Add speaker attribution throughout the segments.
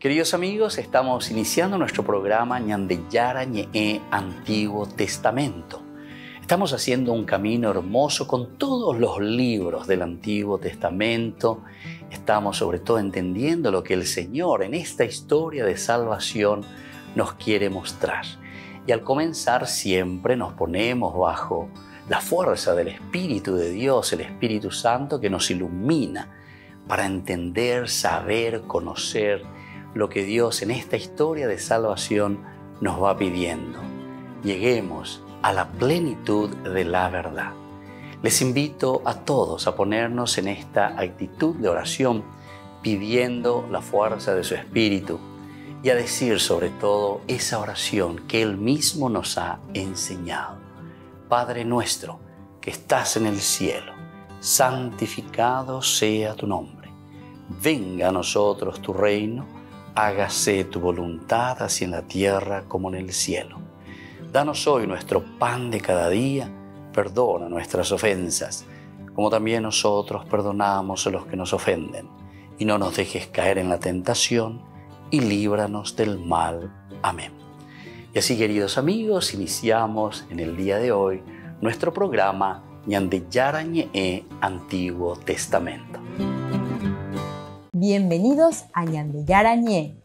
Speaker 1: Queridos amigos, estamos iniciando nuestro programa Ñandeyara Ñe'e Antiguo Testamento. Estamos haciendo un camino hermoso con todos los libros del Antiguo Testamento. Estamos sobre todo entendiendo lo que el Señor en esta historia de salvación nos quiere mostrar. Y al comenzar siempre nos ponemos bajo la fuerza del Espíritu de Dios, el Espíritu Santo que nos ilumina para entender, saber, conocer lo que Dios en esta historia de salvación nos va pidiendo. Lleguemos a la plenitud de la verdad. Les invito a todos a ponernos en esta actitud de oración, pidiendo la fuerza de su Espíritu y a decir sobre todo esa oración que Él mismo nos ha enseñado. Padre nuestro que estás en el cielo, santificado sea tu nombre. Venga a nosotros tu reino. Hágase tu voluntad así en la tierra como en el cielo. Danos hoy nuestro pan de cada día. Perdona nuestras ofensas, como también nosotros perdonamos a los que nos ofenden. Y no nos dejes caer en la tentación, y líbranos del mal. Amén. Y así, queridos amigos, iniciamos en el día de hoy nuestro programa Ñandeyara Ñe'e Antiguo Testamento.
Speaker 2: Bienvenidos a Ñandeyara Ñe'e,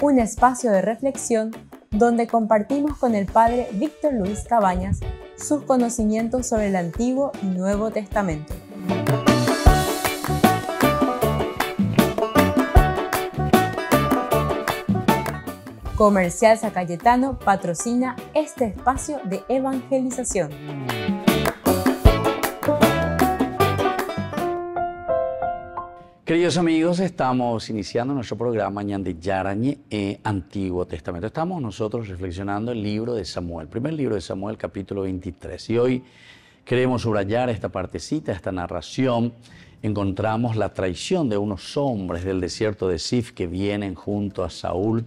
Speaker 2: un espacio de reflexión donde compartimos con el Padre Víctor Luis Cabañas sus conocimientos sobre el Antiguo y Nuevo Testamento. Comercial San Cayetano patrocina este espacio de evangelización.
Speaker 1: Queridos amigos, estamos iniciando nuestro programa Ñandeyara Ñe'e Antiguo Testamento. Estamos nosotros reflexionando el libro de Samuel, primer libro de Samuel, capítulo 23. Y hoy queremos subrayar esta partecita, esta narración. Encontramos la traición de unos hombres del desierto de Sif que vienen junto a Saúl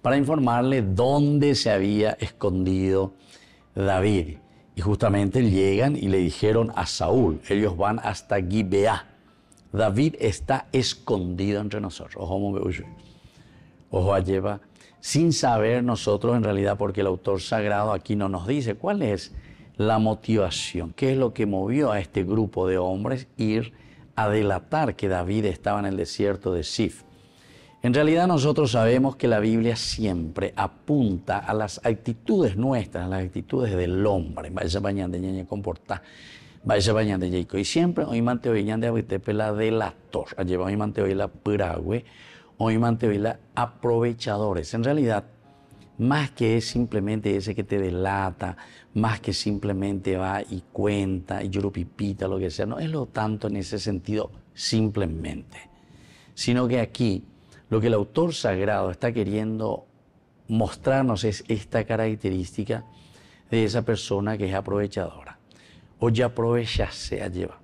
Speaker 1: para informarle dónde se había escondido David. Y justamente llegan y le dijeron a Saúl, ellos van hasta Gibeá. David está escondido entre nosotros. Ojo a lleva, sin saber nosotros en realidad, porque el autor sagrado aquí no nos dice cuál es la motivación, qué es lo que movió a este grupo de hombres ir a delatar que David estaba en el desierto de Sif. En realidad nosotros sabemos que la Biblia siempre apunta a las actitudes nuestras, a las actitudes del hombre. Vaya bañando de ñaña comportar. Vaya bañando de Jacob. Y siempre hoy mante hoy ñande abitepe la delator. Lleva hoy mante hoy la piragüe. Hoy mante hoy la aprovechadores. En realidad, más que es simplemente ese que te delata, más que simplemente va y cuenta y yurupipita, lo que sea, no es lo tanto en ese sentido simplemente, sino que aquí lo que el autor sagrado está queriendo mostrarnos es esta característica de esa persona que es aprovechadora. O ya aprovechase a llevar.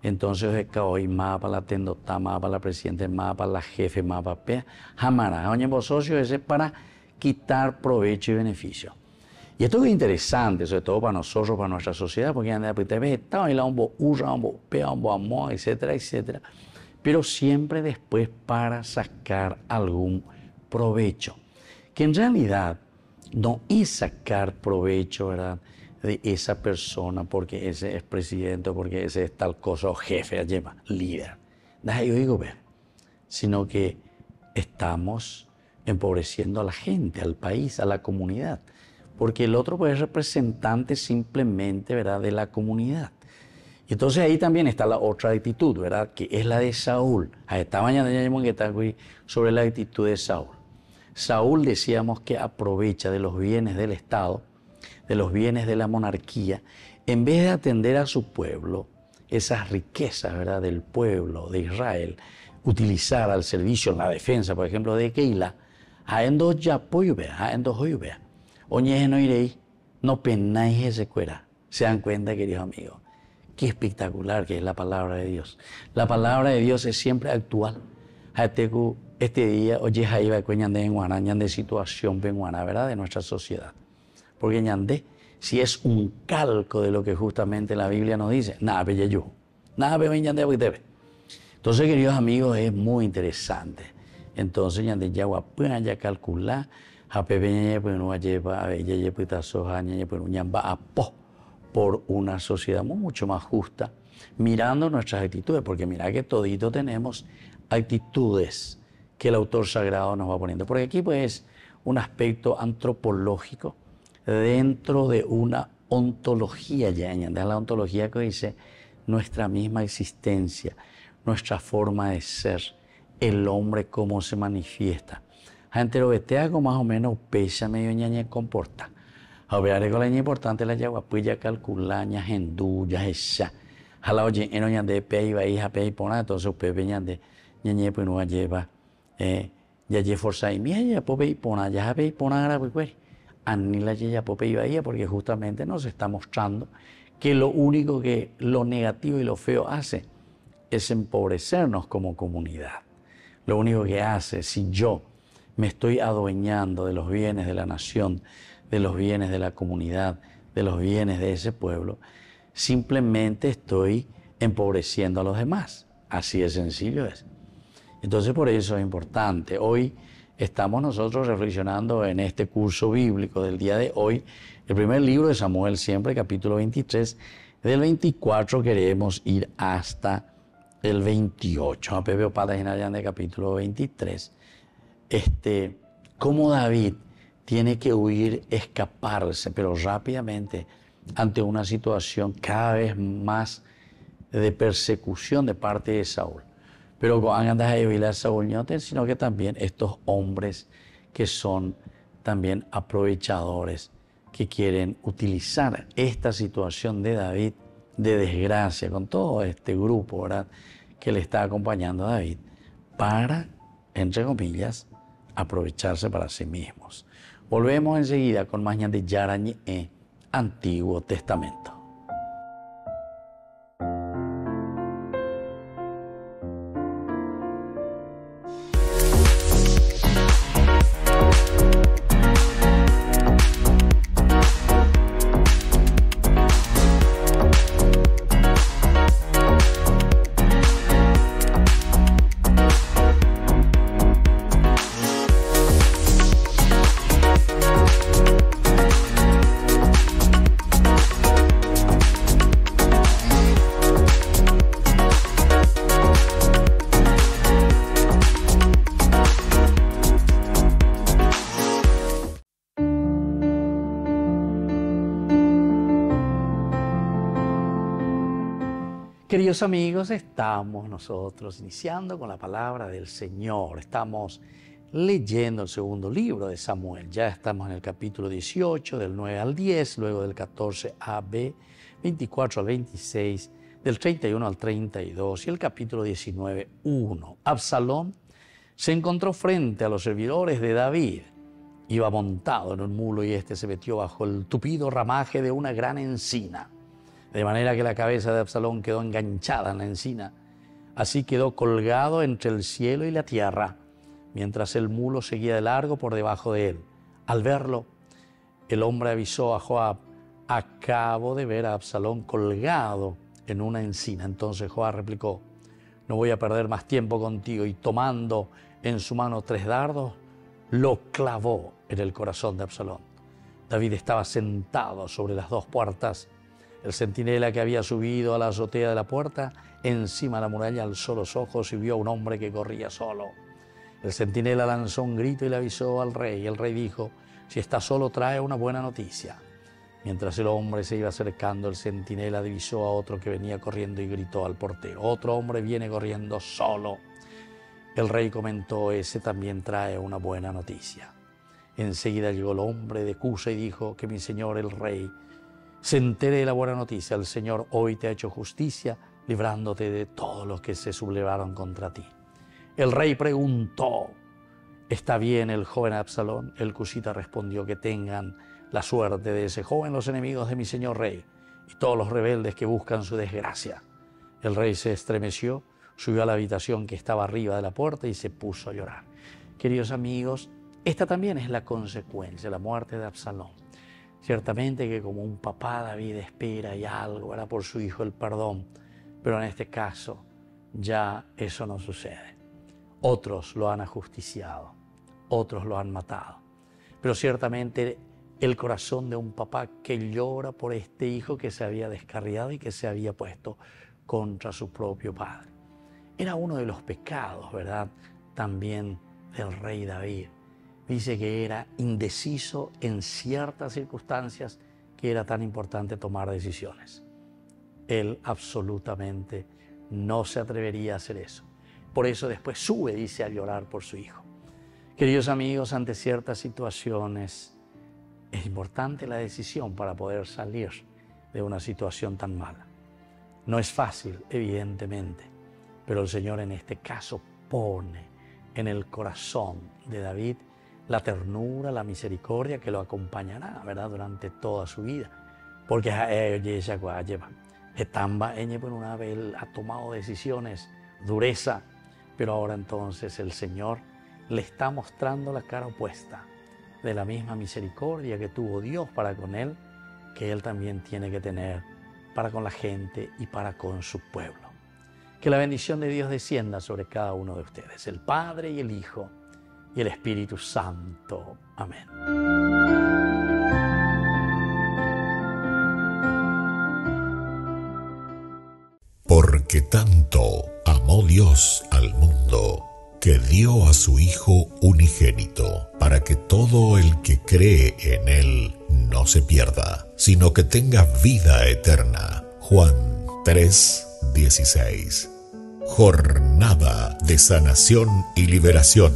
Speaker 1: Entonces, hoy más para la tendota, más para la presidenta, más para la jefe, más para pea, jamara. Oye, vos socio, ese para quitar provecho y beneficio. Y esto es interesante, sobre todo para nosotros, para nuestra sociedad, porque anda pues te ves, está un bo urra, un bo pea, un bo amor, etcétera, etcétera. Pero siempre después para sacar algún provecho. Que en realidad no es sacar provecho, ¿verdad?, de esa persona porque ese es presidente, porque ese es tal cosa, o jefe, lleva, líder. Yo digo, ver, sino que estamos empobreciendo a la gente, al país, a la comunidad, porque el otro puede ser representante simplemente, ¿verdad?, de la comunidad. Y entonces ahí también está la otra actitud, ¿verdad?, que es la de Saúl. Esta mañana sobre la actitud de Saúl. Saúl decíamos que aprovecha de los bienes del Estado, de los bienes de la monarquía, en vez de atender a su pueblo, esas riquezas, ¿verdad?, del pueblo de Israel, utilizar al servicio en la defensa, por ejemplo, de Keila, haendo ya poyubea, haendo hoyubea. Oñeje no iréis, no penáis ese cuera. Se dan cuenta, queridos amigos, qué espectacular que es la palabra de Dios. La palabra de Dios es siempre actual. Este día, oye, ahí va cueñande en Guaná, de situación penguana, ¿verdad?, de nuestra sociedad. Porque ñandé, si es un calco de lo que justamente la Biblia nos dice, nada, nada, ñandé, entonces, queridos amigos, es muy interesante Entonces, ñande yagua puya ya calcular, japepe ñañe pues no lleva a ella ya puta soja ñañe pues ñamba a po por una sociedad mucho más justa, mirando nuestras actitudes, porque mira que todito tenemos actitudes que el autor sagrado nos va poniendo. Porque aquí pues un aspecto antropológico dentro de una ontología ya, de la ontología que dice nuestra misma existencia, nuestra forma de ser, el hombre cómo se manifiesta. Gente lo vetea como más o menos pesa medio ñañe comporta. A ver, con la importante la yagua puya calculaña hendú ya esa. Jala oye, en oñan de pe iba hija pe pona, entonces pepe ñande ñañe pues no lleva ya lle forza y mía ya pope y pona ya pe y pona ahora pues ani la ya pope iba ella porque justamente nos está mostrando que lo único que lo negativo y lo feo hace es empobrecernos como comunidad. Lo único que hace, si yo me estoy adueñando de los bienes de la nación, de los bienes de la comunidad, de los bienes de ese pueblo, simplemente estoy empobreciendo a los demás. Así de sencillo es. Entonces por eso es importante. Hoy estamos nosotros reflexionando en este curso bíblico del día de hoy, el primer libro de Samuel siempre, capítulo 23, del 24 queremos ir hasta el 28. A Pepe Opata en de capítulo 23. Cómo David tiene que huir, escaparse, pero rápidamente ante una situación cada vez más de persecución de parte de Saúl. Pero cuando andas a evitar Saúl, sino que también estos hombres que son también aprovechadores, que quieren utilizar esta situación de David, de desgracia, con todo este grupo, ¿verdad?, que le está acompañando a David, para, entre comillas, aprovecharse para sí mismos. Volvemos enseguida con más de Yarañe, Antiguo Testamento. Queridos amigos, estamos nosotros iniciando con la palabra del Señor. Estamos leyendo el segundo libro de Samuel. Ya estamos en el capítulo 18, del 9 al 10, luego del 14 a B, 24 al 26, del 31 al 32 y el capítulo 19, 1. Absalón se encontró frente a los servidores de David. Iba montado en un mulo y este se metió bajo el tupido ramaje de una gran encina. De manera que la cabeza de Absalón quedó enganchada en la encina. Así quedó colgado entre el cielo y la tierra, mientras el mulo seguía de largo por debajo de él. Al verlo, el hombre avisó a Joab: acabo de ver a Absalón colgado en una encina. Entonces Joab replicó: no voy a perder más tiempo contigo. Y tomando en su mano 3 dardos, lo clavó en el corazón de Absalón. David estaba sentado sobre las 2 puertas. El centinela que había subido a la azotea de la puerta, encima de la muralla, alzó los ojos y vio a un hombre que corría solo. El centinela lanzó un grito y le avisó al rey. El rey dijo: si está solo, trae una buena noticia. Mientras el hombre se iba acercando, el centinela divisó a otro que venía corriendo y gritó al portero: otro hombre viene corriendo solo. El rey comentó: ese también trae una buena noticia. Enseguida llegó el hombre de Cusa y dijo: que mi señor el rey se entere de la buena noticia. El Señor hoy te ha hecho justicia, librándote de todos los que se sublevaron contra ti. El rey preguntó: ¿está bien el joven Absalón? El cusita respondió: que tengan la suerte de ese joven los enemigos de mi señor rey y todos los rebeldes que buscan su desgracia. El rey se estremeció, subió a la habitación que estaba arriba de la puerta y se puso a llorar. Queridos amigos, esta también es la consecuencia, la muerte de Absalón. Ciertamente que como un papá, David espera y algo, era por su hijo el perdón, pero en este caso ya eso no sucede. Otros lo han ajusticiado, otros lo han matado. Pero ciertamente el corazón de un papá que llora por este hijo que se había descarriado y que se había puesto contra su propio padre. Era uno de los pecados, ¿verdad?, también del rey David. Dice que era indeciso en ciertas circunstancias, que era tan importante tomar decisiones. Él absolutamente no se atrevería a hacer eso. Por eso después sube, dice, a llorar por su hijo. Queridos amigos, ante ciertas situaciones es importante la decisión para poder salir de una situación tan mala. No es fácil, evidentemente, pero el Señor en este caso pone en el corazón de David la ternura, la misericordia que lo acompañará, ¿verdad?, durante toda su vida. Porque por una vez ha tomado decisiones, dureza, pero ahora entonces el Señor le está mostrando la cara opuesta de la misma misericordia que tuvo Dios para con él, que él también tiene que tener para con la gente y para con su pueblo. Que la bendición de Dios descienda sobre cada uno de ustedes, el Padre y el Hijo y el Espíritu Santo. Amén.
Speaker 3: Porque tanto amó Dios al mundo, que dio a su Hijo unigénito, para que todo el que cree en Él no se pierda, sino que tenga vida eterna. Juan 3:16. Jornada de sanación y liberación.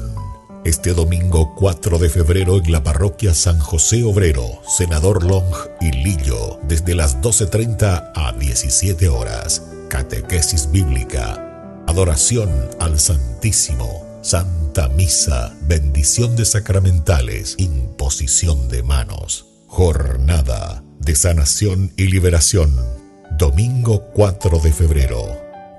Speaker 3: Este domingo 4 de febrero en la parroquia San José Obrero, Senador Long y Lillo, desde las 12:30 a 17 horas. Catequesis bíblica, adoración al Santísimo, Santa Misa, bendición de sacramentales, imposición de manos. Jornada de sanación y liberación, domingo 4 de febrero,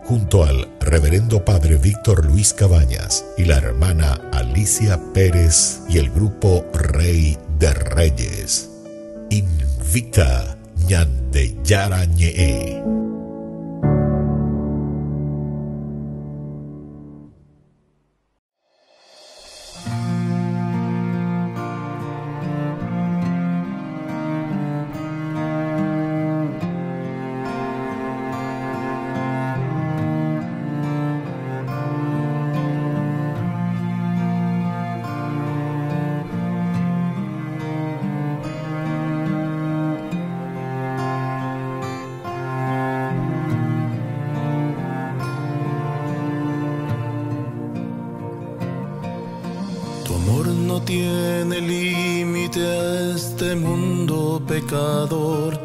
Speaker 3: junto al Reverendo Padre Víctor Luis Cabañas y la hermana Alicia Pérez y el grupo Rey de Reyes. Invita Ñande Yarañe.
Speaker 4: Tiene límite a este mundo pecador.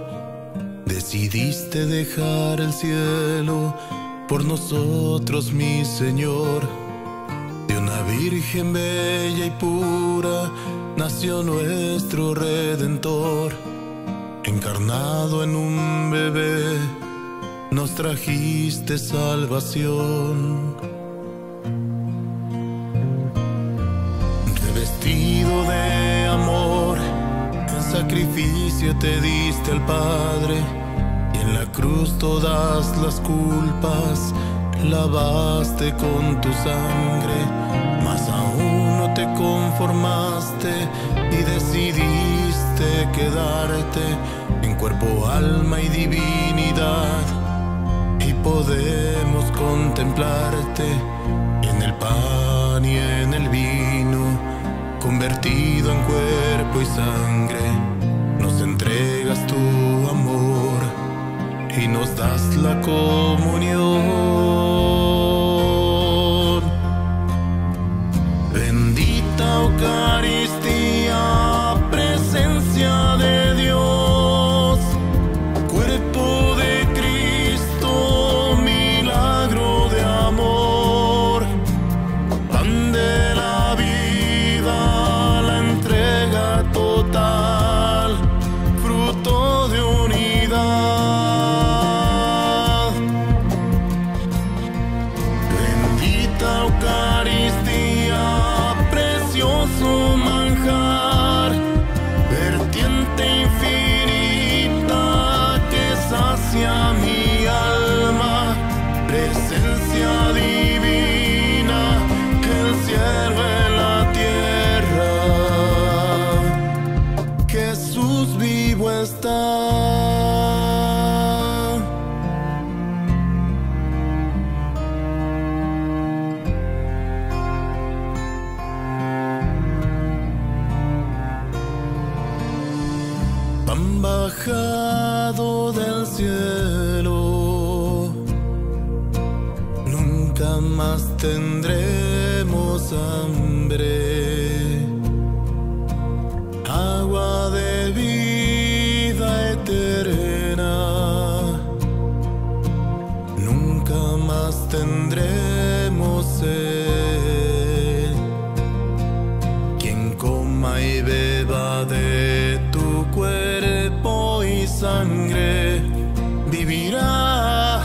Speaker 4: Decidiste dejar el cielo por nosotros, mi Señor. De una virgen bella y pura nació nuestro Redentor. Encarnado en un bebé, nos trajiste salvación. Revestido de amor, en sacrificio te diste al Padre, y en la cruz todas las culpas lavaste con tu sangre. Mas aún no te conformaste y decidiste quedarte en cuerpo, alma y divinidad, y podemos contemplarte en el pan y en el vino, convertido en cuerpo y sangre. Nos entregas tu amor y nos das la comunión. Bendita Eucaristía, presencia de Dios, cuerpo de Cristo, milagro de amor, pan de la vida, la entrega total, fruto de unidad. Bendita Eucaristía, precioso manjar, vertiente infinita que sacia mi alma, presencia divina que han bajado del cielo. Nunca más tendremos hambre. Agua de vida eterna. Nunca más tendremos sed. Quien coma y beba de tu cuerpo y sangre vivirá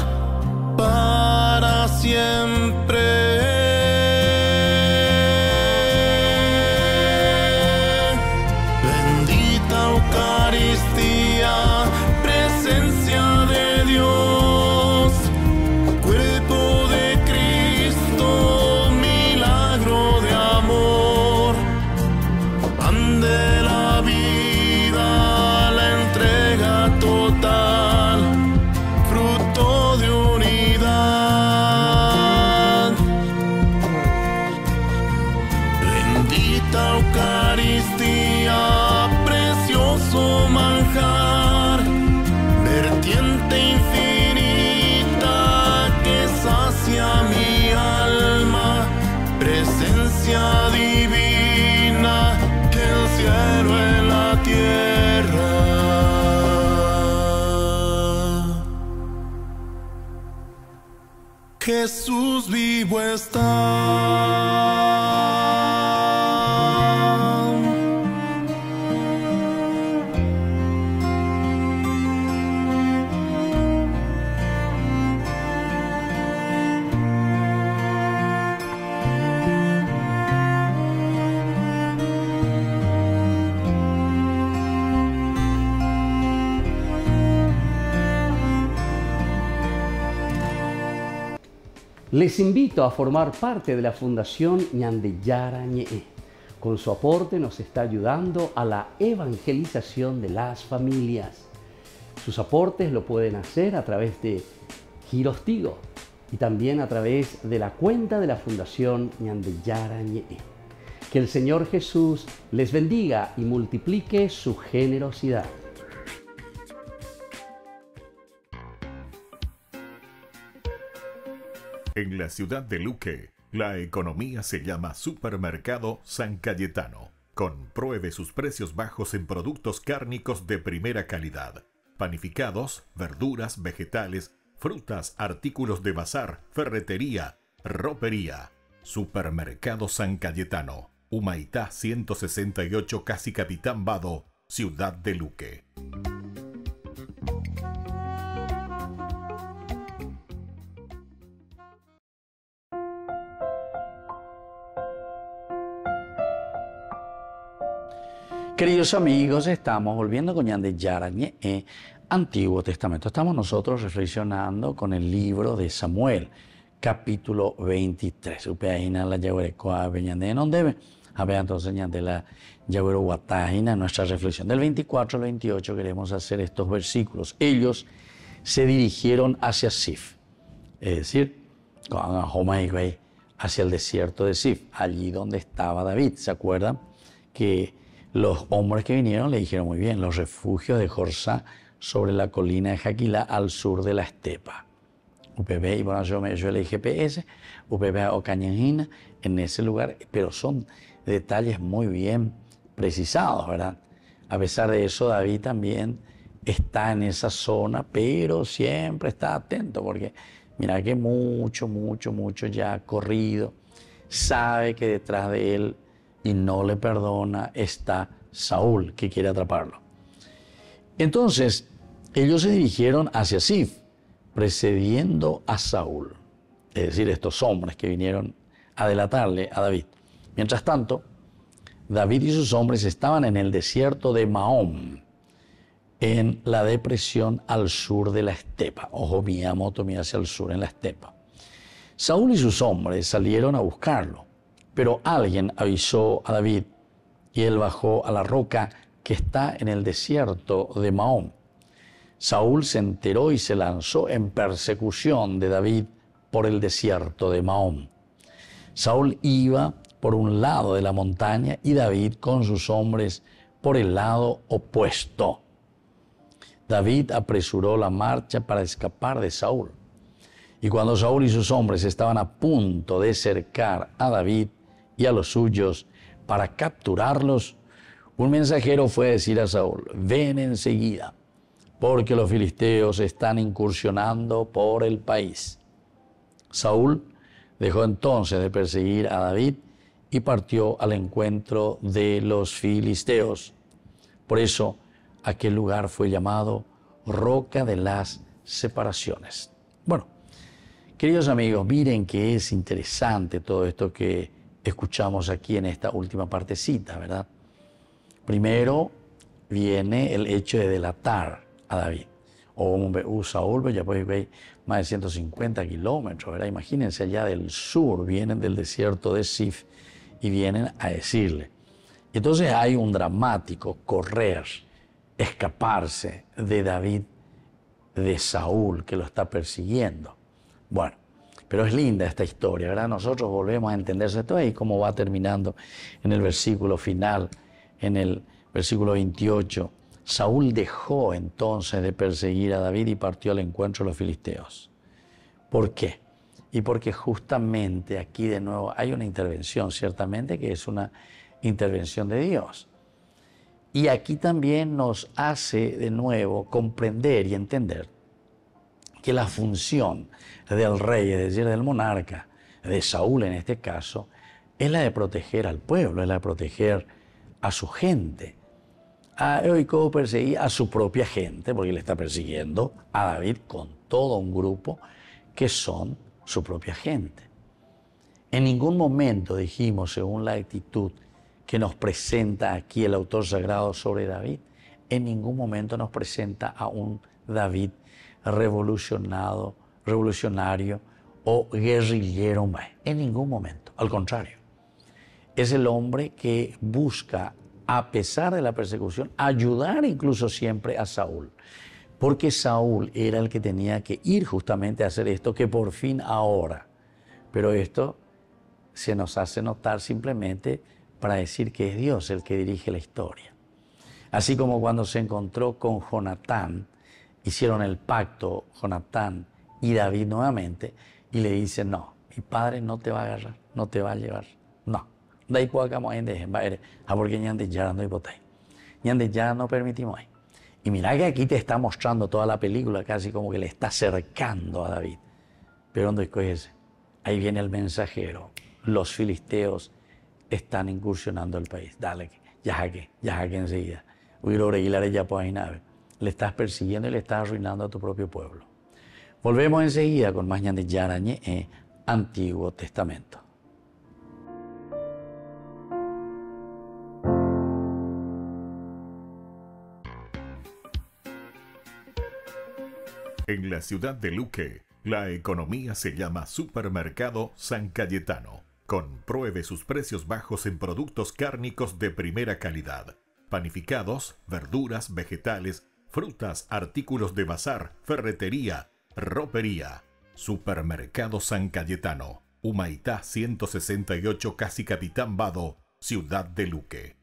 Speaker 4: para siempre. Bendita Eucaristía, presencia de Dios, cuerpo de Cristo, milagro de amor, pan de la vida, la entrega total, fruto de unidad. Bendita Eucaristía, precioso manjar, vertiente infinita que sacia mi alma, presencia divina, el cielo en la tierra. Jesús vivo está.
Speaker 5: Les invito a formar parte de la Fundación Ñandeyara Ñe'e. Con su aporte nos está ayudando a la evangelización de las familias. Sus aportes lo pueden hacer a través de Giros Tigo y también a través de la cuenta de la Fundación Ñandeyara Ñe'e. Que el Señor Jesús les bendiga y multiplique su generosidad.
Speaker 3: En la ciudad de Luque, la economía se llama Supermercado San Cayetano. Compruebe sus precios bajos en productos cárnicos de primera calidad. Panificados, verduras, vegetales, frutas, artículos de bazar, ferretería, ropería. Supermercado San Cayetano, Humaitá 168, Casi Capitán Vado, ciudad de Luque.
Speaker 1: Queridos amigos, estamos volviendo con Ñandeyara Ñe'e, Antiguo Testamento. Estamos nosotros reflexionando con el libro de Samuel, capítulo 23. Upeaina la yaguerecoa beñande no debe. Había entonces la yagueroguatajina, nuestra reflexión. Del 24 al 28 queremos hacer estos versículos. Ellos se dirigieron hacia Sif, es decir, hacia el desierto de Sif, allí donde estaba David. ¿Se acuerdan? Que los hombres que vinieron le dijeron muy bien, los refugios de Jorsá sobre la colina de Jaquilá al sur de la estepa. UPB, y bueno, yo el GPS, UPB o Cañanjina, en ese lugar, pero son detalles muy bien precisados, ¿verdad? A pesar de eso, David también está en esa zona, pero siempre está atento, porque mira que mucho ya ha corrido, sabe que detrás de él y no le perdona está Saúl, que quiere atraparlo. Entonces, ellos se dirigieron hacia Sif, precediendo a Saúl, es decir, estos hombres que vinieron a delatarle a David. Mientras tanto, David y sus hombres estaban en el desierto de Mahón, en la depresión al sur de la estepa. Ojo, Miyamoto mira hacia el sur, en la estepa. Saúl y sus hombres salieron a buscarlo, pero alguien avisó a David y él bajó a la roca que está en el desierto de Mahón. Saúl se enteró y se lanzó en persecución de David por el desierto de Mahón. Saúl iba por un lado de la montaña y David con sus hombres por el lado opuesto. David apresuró la marcha para escapar de Saúl. Y cuando Saúl y sus hombres estaban a punto de cercar a David y a los suyos para capturarlos, un mensajero fue a decir a Saúl: ven enseguida, porque los filisteos están incursionando por el país. Saúl dejó entonces de perseguir a David y partió al encuentro de los filisteos. Por eso aquel lugar fue llamado Roca de las Separaciones. Bueno, queridos amigos, miren que es interesante todo esto que escuchamos aquí en esta última partecita, ¿verdad? Primero viene el hecho de delatar a David. Saúl, ya pues veis, más de 150 kilómetros, ¿verdad? Imagínense, allá del sur, vienen del desierto de Sif y vienen a decirle. Entonces hay un dramático correr, escaparse de David, de Saúl, que lo está persiguiendo. Bueno, pero es linda esta historia, ¿verdad? Nosotros volvemos a entenderse esto y cómo va terminando en el versículo final, en el versículo 28. Saúl dejó entonces de perseguir a David y partió al encuentro de los filisteos. ¿Por qué? Y porque justamente aquí de nuevo hay una intervención, ciertamente que es una intervención de Dios. Y aquí también nos hace de nuevo comprender y entender que la función del rey, es decir, del monarca, de Saúl en este caso, es la de proteger al pueblo, es la de proteger a su gente. Hoy cómo perseguía a su propia gente, porque le está persiguiendo a David con todo un grupo que son su propia gente. En ningún momento dijimos, según la actitud que nos presenta aquí el autor sagrado sobre David, en ningún momento nos presenta a un David revolucionario o guerrillero, en ningún momento. Al contrario, es el hombre que busca, a pesar de la persecución, ayudar incluso siempre a Saúl. Porque Saúl era el que tenía que ir justamente a hacer esto que por fin ahora. Pero esto se nos hace notar simplemente para decir que es Dios el que dirige la historia. Así como cuando se encontró con Jonatán, hicieron el pacto Jonatán y David nuevamente, y le dice: no, mi padre no te va a agarrar, no te va a llevar, no. De ahí podamos ir, porque ñande ya no hipotéis. Ñande ya no permitimos. Y mira que aquí te está mostrando toda la película, casi como que le está acercando a David. Pero ¿dónde es? Ahí viene el mensajero. Los filisteos están incursionando el país. Dale, ya que enseguida. Le estás persiguiendo y le estás arruinando a tu propio pueblo. Volvemos enseguida con más ñande yarañe Antiguo Testamento.
Speaker 3: En la ciudad de Luque, la economía se llama Supermercado San Cayetano. Compruebe sus precios bajos en productos cárnicos de primera calidad. Panificados, verduras, vegetales, frutas, artículos de bazar, ferretería, ropería. Supermercado San Cayetano, Humaitá 168, Casi Capitán Vado, ciudad de Luque.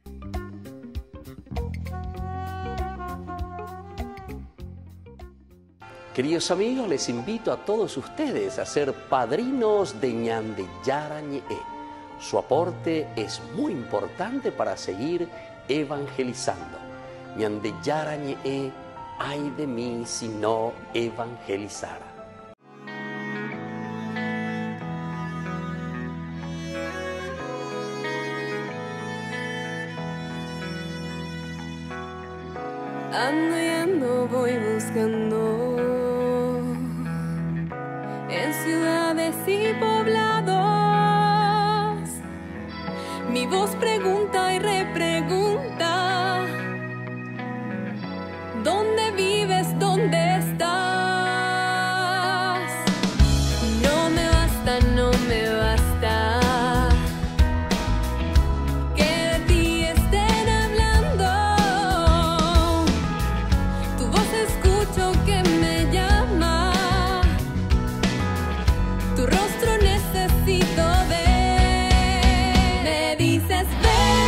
Speaker 5: Queridos amigos, les invito a todos ustedes a ser padrinos de ñande yarañe. Su aporte es muy importante para seguir evangelizando. Ñande yarañe, ay de mí si no evangelizara.
Speaker 6: Ando y ando, voy buscando en ciudades y poblados. Mi voz pregunta y repregunta: ¿dónde vives? ¿Dónde estás? No me basta, no me basta que de ti estén hablando. Tu voz escucho que me llama, tu rostro necesito ver. Me dices ven.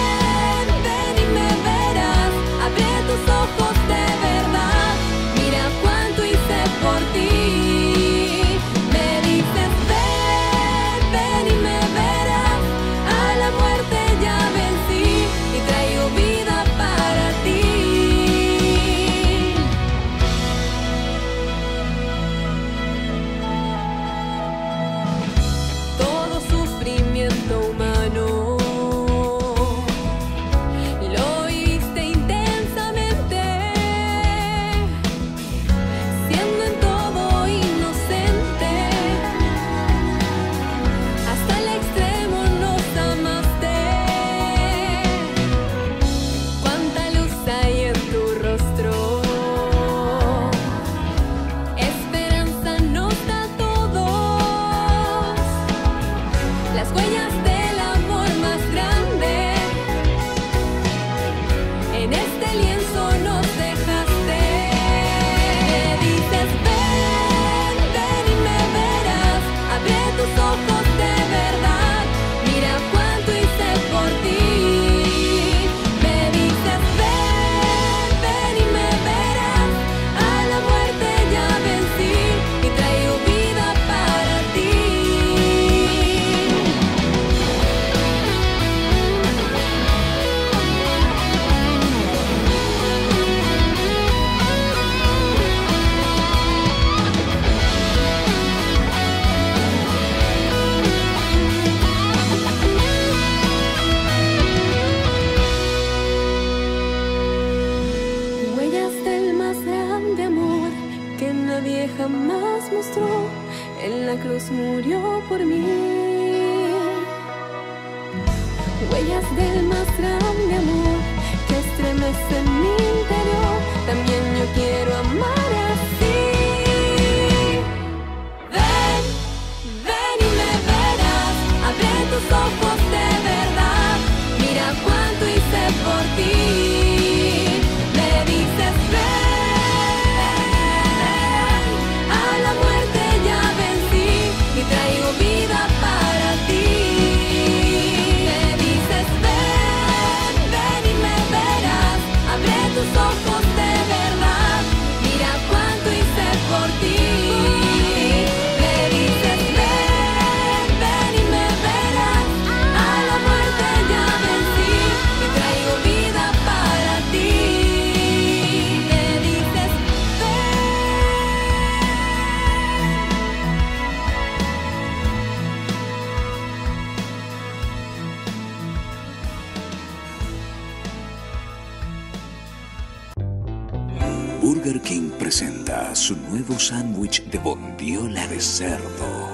Speaker 7: Burger King presenta su nuevo sándwich de bondiola de cerdo.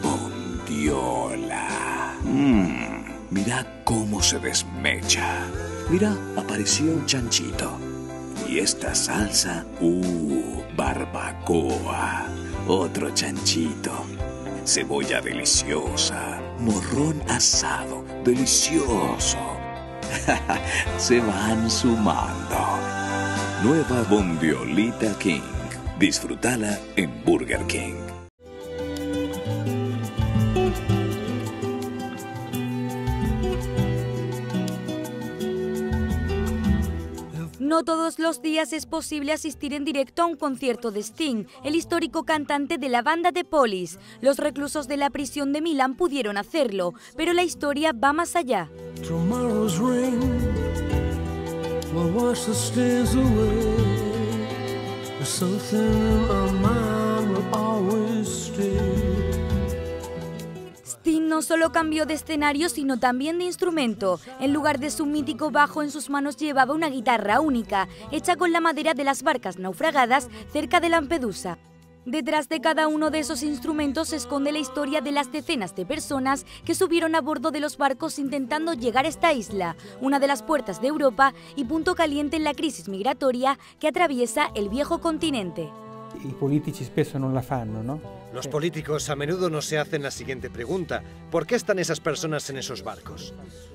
Speaker 7: Bondiola. Mira cómo se desmecha. Mira, apareció un chanchito. Y esta salsa, barbacoa. Otro chanchito. Cebolla deliciosa. Morrón asado, delicioso. Se van sumando. Nueva Bondiolita King. Disfrútala en Burger King.
Speaker 8: No todos los días es posible asistir en directo a un concierto de Sting, el histórico cantante de la banda The Police. Los reclusos de la prisión de Milán pudieron hacerlo, pero la historia va más allá. Sting no solo cambió de escenario, sino también de instrumento. En lugar de su mítico bajo en sus manos llevaba una guitarra única, hecha con la madera de las barcas naufragadas cerca de Lampedusa. Detrás de cada uno de esos instrumentos se esconde la historia de las decenas de personas que subieron a bordo de los barcos intentando llegar a esta isla, una de las puertas de Europa y punto caliente en la crisis migratoria que atraviesa el viejo continente.
Speaker 9: I politici spesso non la fanno, ¿no?
Speaker 10: Los políticos a menudo no se hacen la siguiente pregunta: ¿por qué están esas personas en esos barcos?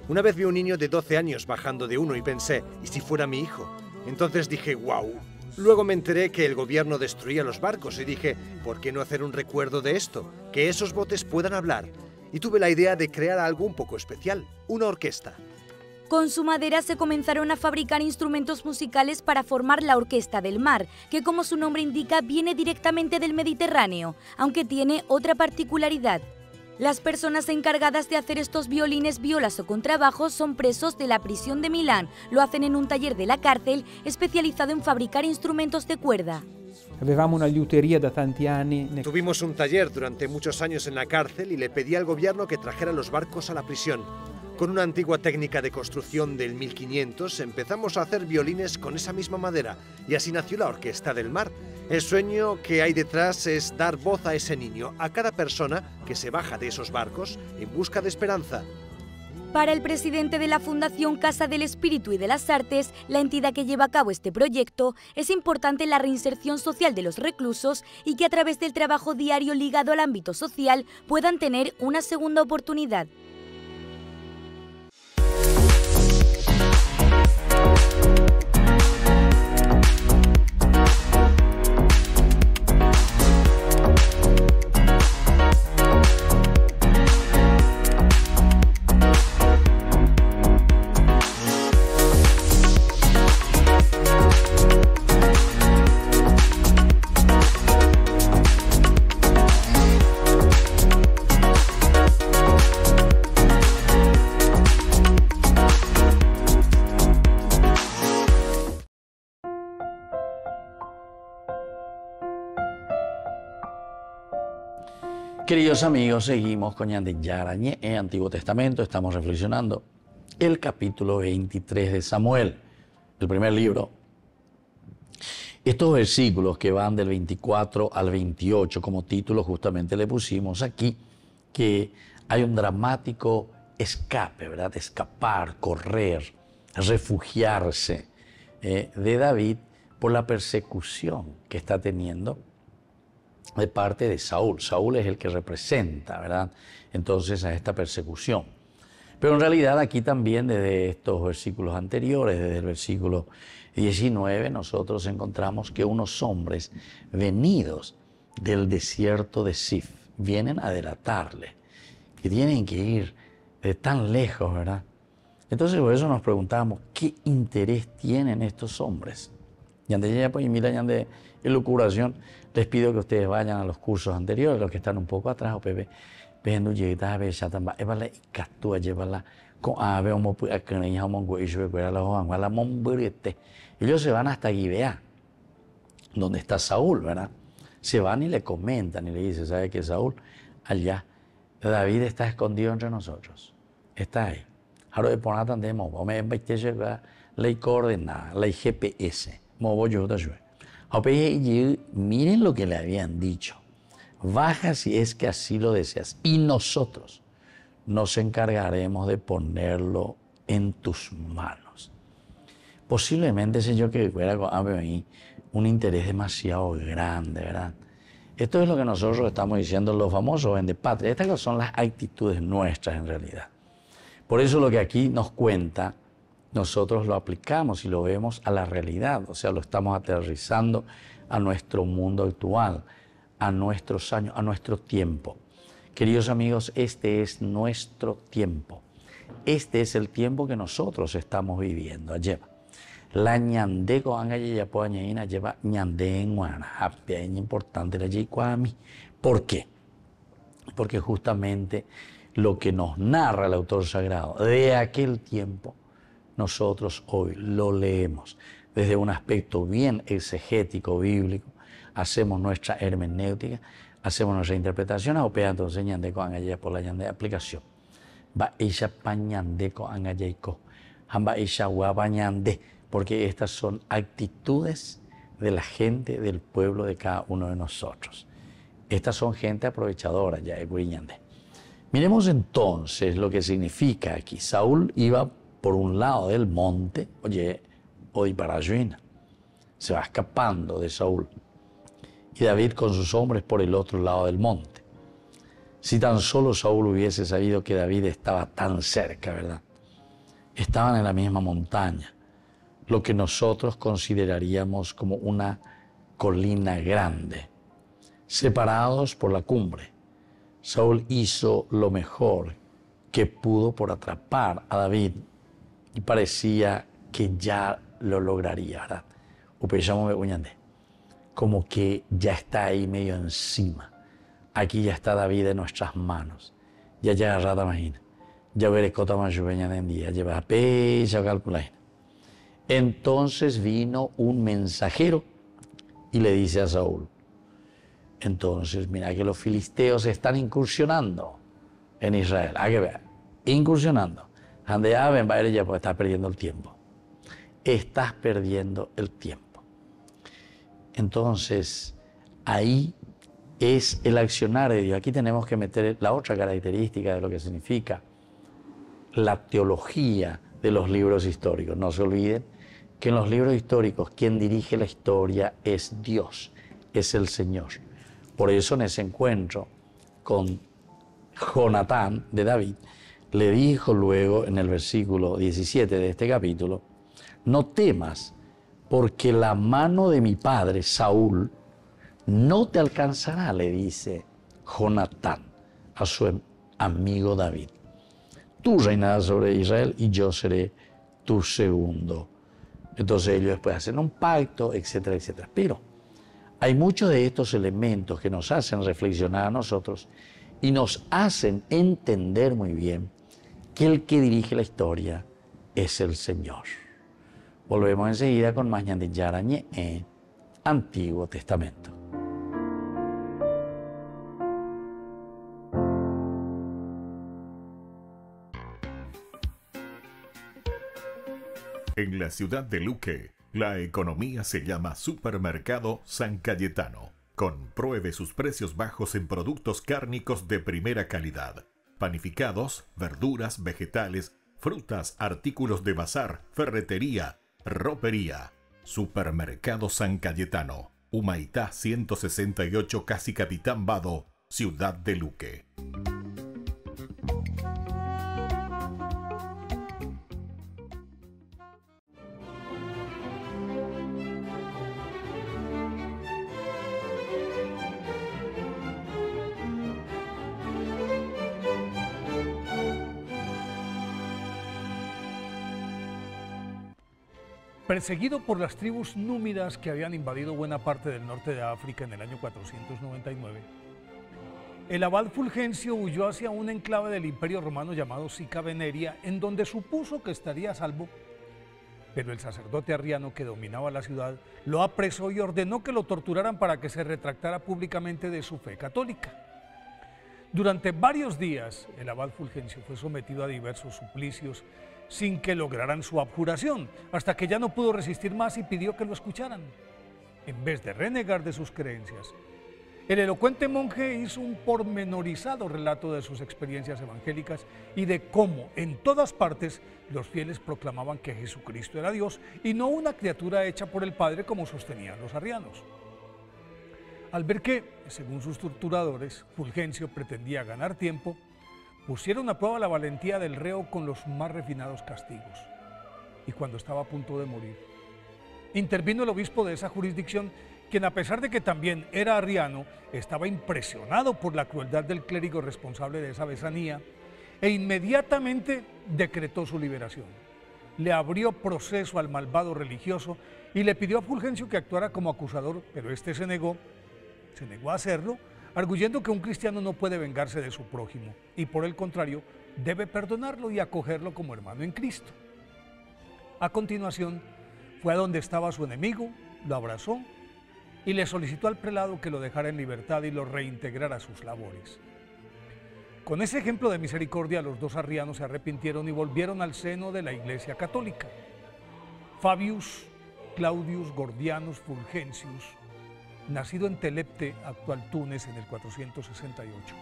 Speaker 10: Una vez vi a un niño de 12 años bajando de uno y pensé, ¿y si fuera mi hijo? Entonces dije, ¡wow! Luego me enteré que el gobierno destruía los barcos y dije, ¿por qué no hacer un recuerdo de esto? Que esos botes puedan hablar. Y tuve la idea de crear algo un poco especial, una orquesta.
Speaker 8: Con su madera se comenzaron a fabricar instrumentos musicales para formar la Orquesta del Mar, que como su nombre indica viene directamente del Mediterráneo, aunque tiene otra particularidad. Las personas encargadas de hacer estos violines, violas o contrabajos son presos de la prisión de Milán. Lo hacen en un taller de la cárcel especializado en fabricar instrumentos de cuerda.
Speaker 9: Avevamo una liuteria da tanti anni.
Speaker 10: Tuvimos un taller durante muchos años en la cárcel y le pedí al gobierno que trajera los barcos a la prisión. Con una antigua técnica de construcción del 1500 empezamos a hacer violines con esa misma madera y así nació la Orquesta del Mar. El sueño que hay detrás es dar voz a ese niño, a cada persona que se baja de esos barcos en busca de esperanza.
Speaker 8: Para el presidente de la Fundación Casa del Espíritu y de las Artes, la entidad que lleva a cabo este proyecto, es importante la reinserción social de los reclusos y que a través del trabajo diario ligado al ámbito social puedan tener una segunda oportunidad.
Speaker 1: Queridos amigos, seguimos con Ñande Yarañé en Antiguo Testamento. Estamos reflexionando el capítulo 23 de Samuel, el primer libro. Estos versículos que van del 24 al 28, como título justamente le pusimos aquí, que hay un dramático escape, ¿verdad? Escapar, correr, refugiarse de David por la persecución que está teniendo de parte de Saúl. Saúl es el que representa, ¿verdad? Entonces a esta persecución. Pero en realidad aquí también desde estos versículos anteriores, desde el versículo 19, nosotros encontramos que unos hombres venidos del desierto de Sif vienen a delatarle, que tienen que ir de tan lejos, ¿verdad? Entonces por eso nos preguntamos, ¿qué interés tienen estos hombres? Yande ya pues mira yande elucubración, les pido que ustedes vayan a los cursos anteriores, los que están un poco atrás, o pepe, viendo llegadas a ver ya también, evala y catúa llevarla con ave o mopu a que niña mongo y yo la joven, la momburete. Ellos se van hasta Gibea, donde está Saúl, ¿verdad? Se van y le comentan y le dicen, ¿sabe qué, Saúl? Allá, David está escondido entre nosotros, está ahí. Ahora de poner tan demo, o me invité a la coordenada, la GPS. Mo voy yo te ayudo. Miren lo que le habían dicho. Baja si es que así lo deseas. Y nosotros nos encargaremos de ponerlo en tus manos. Posiblemente, Señor, que fuera ahí un interés demasiado grande, ¿verdad? Esto es lo que nosotros estamos diciendo, los famosos vendepatria. Estas son las actitudes nuestras en realidad. Por eso lo que aquí nos cuenta, nosotros lo aplicamos y lo vemos a la realidad. O sea, lo estamos aterrizando a nuestro mundo actual, a nuestros años, a nuestro tiempo. Queridos amigos, este es nuestro tiempo. Este es el tiempo que nosotros estamos viviendo. Lleva la ñande ko anga ya po ñina lleva ñande en guana. Es importante la mí. ¿Por qué? Porque justamente lo que nos narra el autor sagrado de aquel tiempo, nosotros hoy lo leemos desde un aspecto bien exegético, bíblico, hacemos nuestra hermenéutica, hacemos nuestra interpretación, entonces ñande ko anga ya por la ñande aplicación. Va ella pañande ko anga ya ko, hamba ella guapañande, porque estas son actitudes de la gente del pueblo de cada uno de nosotros. Estas son gente aprovechadora, ya es brillante. Miremos entonces lo que significa aquí. Saúl iba por un lado del monte, hoy para Juina, se va escapando de Saúl. Y David con sus hombres por el otro lado del monte. Si tan solo Saúl hubiese sabido que David estaba tan cerca, ¿verdad? Estaban en la misma montaña, lo que nosotros consideraríamos como una colina grande, separados por la cumbre. Saúl hizo lo mejor que pudo por atrapar a David y parecía que ya lo lograría, ¿verdad? Como que ya está ahí medio encima. Aquí ya está David en nuestras manos. Ya agarrada, imagina. Ya veré cota más en día, lleva pecha calcular. Entonces vino un mensajero y le dice a Saúl, entonces mira que los filisteos están incursionando en Israel. Hay que ver, incursionando. Ande ven, va a ir ya, pues estás perdiendo el tiempo. Estás perdiendo el tiempo. Entonces, ahí es el accionar de Dios. Aquí tenemos que meter la otra característica de lo que significa la teología de los libros históricos. No se olviden que en los libros históricos quien dirige la historia es Dios, es el Señor. Por eso en ese encuentro con Jonatán de David, le dijo luego en el versículo 17 de este capítulo, no temas, porque la mano de mi padre Saúl no te alcanzará, le dice Jonatán a su amigo David. Tú reinarás sobre Israel y yo seré tu segundo. Entonces ellos después hacen un pacto, etcétera, etcétera. Pero hay muchos de estos elementos que nos hacen reflexionar a nosotros y nos hacen entender muy bien que el que dirige la historia es el Señor. Volvemos enseguida con más ñande yarañe en Antiguo Testamento.
Speaker 3: En la ciudad de Luque, la economía se llama Supermercado San Cayetano. Compruebe sus precios bajos en productos cárnicos de primera calidad. Panificados, verduras, vegetales, frutas, artículos de bazar, ferretería, ropería. Supermercado San Cayetano, Humaitá 168, Casi Capitán Vado, ciudad de Luque.
Speaker 11: Perseguido por las tribus númidas que habían invadido buena parte del norte de África en el año 499, el abad Fulgencio huyó hacia un enclave del Imperio Romano llamado Sica Veneria, en donde supuso que estaría a salvo. Pero el sacerdote arriano que dominaba la ciudad lo apresó y ordenó que lo torturaran para que se retractara públicamente de su fe católica. Durante varios días, el abad Fulgencio fue sometido a diversos suplicios sin que lograran su abjuración, hasta que ya no pudo resistir más y pidió que lo escucharan. en vez de renegar de sus creencias. El elocuente monje hizo un pormenorizado relato de sus experiencias evangélicas y de cómo en todas partes los fieles proclamaban que Jesucristo era Dios y no una criatura hecha por el Padre como sostenían los arrianos. Al ver que, según sus torturadores, Fulgencio pretendía ganar tiempo, pusieron a prueba la valentía del reo con los más refinados castigos. Y cuando estaba a punto de morir, intervino el obispo de esa jurisdicción, quien a pesar de que también era arriano, estaba impresionado por la crueldad del clérigo responsable de esa besanía e inmediatamente decretó su liberación. Le abrió proceso al malvado religioso y le pidió a Fulgencio que actuara como acusador, pero este se negó a hacerlo, arguyendo que un cristiano no puede vengarse de su prójimo y por el contrario debe perdonarlo y acogerlo como hermano en Cristo. A continuación fue a donde estaba su enemigo, lo abrazó y le solicitó al prelado que lo dejara en libertad y lo reintegrara a sus labores. Con ese ejemplo de misericordia, los dos arrianos se arrepintieron y volvieron al seno de la Iglesia Católica. Fabius Claudius Gordianus Fulgentius, nacido en Telepte, actual Túnez, en el 468.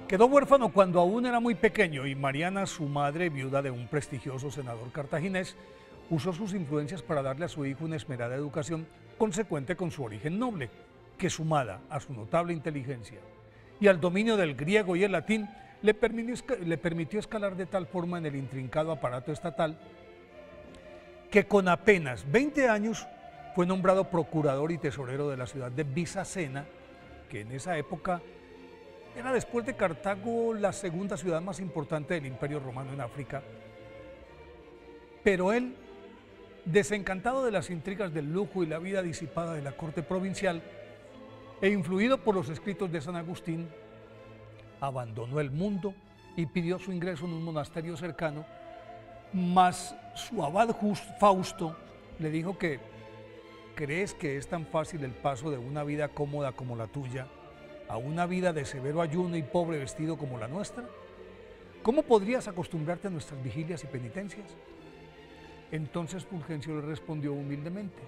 Speaker 11: Quedó huérfano cuando aún era muy pequeño y Mariana, su madre, viuda de un prestigioso senador cartaginés, usó sus influencias para darle a su hijo una esmerada educación consecuente con su origen noble, que sumada a su notable inteligencia y al dominio del griego y el latín, le permitió escalar de tal forma en el intrincado aparato estatal que con apenas 20 años fue nombrado procurador y tesorero de la ciudad de Bizacena, que en esa época era, después de Cartago, la segunda ciudad más importante del Imperio Romano en África. Pero él, desencantado de las intrigas del lujo y la vida disipada de la corte provincial, e influido por los escritos de San Agustín, abandonó el mundo y pidió su ingreso en un monasterio cercano, mas su abad Fausto le dijo que ¿crees que es tan fácil el paso de una vida cómoda como la tuya a una vida de severo ayuno y pobre vestido como la nuestra? ¿Cómo podrías acostumbrarte a nuestras vigilias y penitencias? Entonces Fulgencio le respondió humildemente: